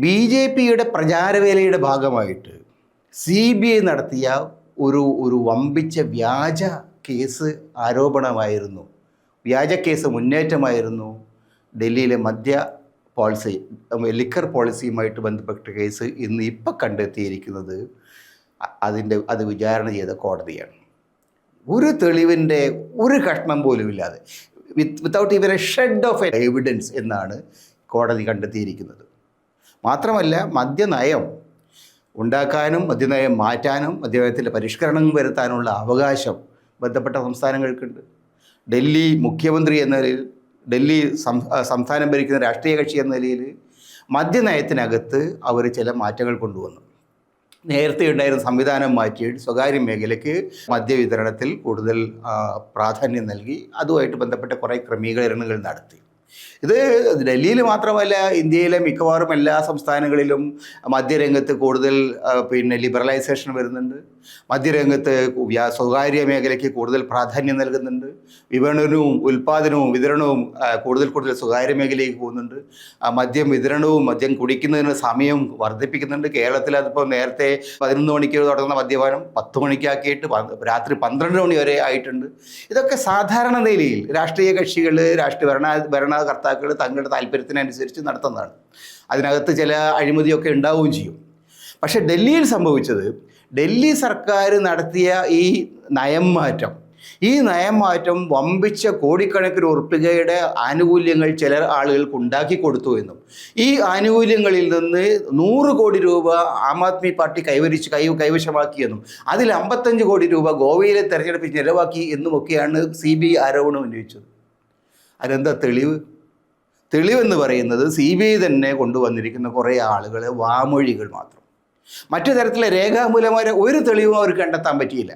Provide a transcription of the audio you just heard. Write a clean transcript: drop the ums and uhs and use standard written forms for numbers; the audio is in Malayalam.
ബി.ജെ.പിയുടെ പ്രചാരവേലയുടെ ഭാഗമായിട്ട് CBI നടത്തിയ ഒരു വമ്പിച്ച വ്യാജ കേസ് ആരോപണമായിരുന്നു, വ്യാജ കേസ് മുന്നേറ്റമായിരുന്നു ഡൽഹിയിലെ മദ്യ പോളിസി, ലിക്കർ പോളിസിയുമായിട്ട് ബന്ധപ്പെട്ട കേസ്. ഇപ്പം കണ്ടെത്തിയിരിക്കുന്നത് അത് വിചാരണ ചെയ്ത കോടതിയാണ്. ഒരു തെളിവിൻ്റെ ഒരു കഷ്ണം പോലും ഇല്ലാതെ, without even A shed of evidence എന്നാണ് കോടതി കണ്ടെത്തിയിരിക്കുന്നത്. മാത്രമല്ല, മദ്യനയം ഉണ്ടാക്കാനും മദ്യനയം മാറ്റാനും മദ്യനയത്തിൻ്റെ പരിഷ്കരണം വരുത്താനുള്ള അവകാശം ബന്ധപ്പെട്ട സംസ്ഥാനങ്ങൾക്കുണ്ട്. ഡൽഹി മുഖ്യമന്ത്രി എന്ന നിലയിൽ, ഡൽഹി സംസ്ഥാനം ഭരിക്കുന്ന രാഷ്ട്രീയ കക്ഷി എന്ന നിലയിൽ മദ്യനയത്തിനകത്ത് അവർ ചില മാറ്റങ്ങൾ കൊണ്ടുവന്നു. നേരത്തെ ഉണ്ടായിരുന്ന സംവിധാനം മാറ്റിയിട്ട് സ്വകാര്യ മേഖലയ്ക്ക് മദ്യവിതരണത്തിൽ കൂടുതൽ പ്രാധാന്യം നൽകി അതുമായിട്ട് ബന്ധപ്പെട്ട കുറേ ക്രമീകരണങ്ങൾ നടത്തി. ഇത് ഡൽഹിയിൽ മാത്രമല്ല, ഇന്ത്യയിലെ മിക്കവാറും എല്ലാ സംസ്ഥാനങ്ങളിലും മദ്യരംഗത്ത് കൂടുതൽ ലിബറലൈസേഷൻ വരുന്നുണ്ട്. മദ്യരംഗത്ത് സ്വകാര്യ മേഖലയ്ക്ക് കൂടുതൽ പ്രാധാന്യം നൽകുന്നുണ്ട്. വിപണനവും ഉൽപ്പാദനവും വിതരണവും കൂടുതൽ സ്വകാര്യ മേഖലയിലേക്ക് പോകുന്നുണ്ട്. മദ്യം വിതരണവും മദ്യം കുടിക്കുന്നതിന് സമയം വർദ്ധിപ്പിക്കുന്നുണ്ട്. കേരളത്തിൽ അതിപ്പോൾ നേരത്തെ 11 മണിക്ക് തുടങ്ങുന്ന മദ്യപാനം 10 മണിക്കാക്കിയിട്ട് രാത്രി 12 മണി വരെ ആയിട്ടുണ്ട്. ഇതൊക്കെ സാധാരണ നിലയിൽ രാഷ്ട്രീയ കക്ഷികൾ, ഭരണകർത്താക്കൾ തങ്ങളുടെ താല്പര്യത്തിനനുസരിച്ച് നടത്തുന്നതാണ്. അതിനകത്ത് ചില അഴിമതിയൊക്കെ ഉണ്ടാവുകയും ചെയ്യും. പക്ഷേ ഡൽഹിയിൽ സംഭവിച്ചത്, ഡൽഹി സർക്കാർ നടത്തിയ ഈ നയം മാറ്റം വമ്പിച്ച കോടിക്കണക്കിന് ഉറുപ്പികയുടെ ആനുകൂല്യങ്ങൾ ചില ആളുകൾക്ക് ഉണ്ടാക്കി കൊടുത്തു എന്നും, ഈ ആനുകൂല്യങ്ങളിൽ നിന്ന് 100 കോടി രൂപ ആം ആദ്മി പാർട്ടി കൈവശമാക്കിയെന്നും, അതിൽ 55 കോടി രൂപ ഗോവയിലെ തെരഞ്ഞെടുപ്പിൽ ചെലവാക്കി എന്നുമൊക്കെയാണ് CBI ആരോപണം ഉന്നയിച്ചത്. അതെന്താ തെളിവെന്ന് പറയുന്നത് CBI തന്നെ കൊണ്ടുവന്നിരിക്കുന്ന കുറേ ആളുകളെ വാമൊഴികൾ മാത്രം. മറ്റു തരത്തിലെ രേഖാമൂലമായ ഒരു തെളിവും അവർക്ക് കണ്ടെത്താൻ പറ്റിയില്ല.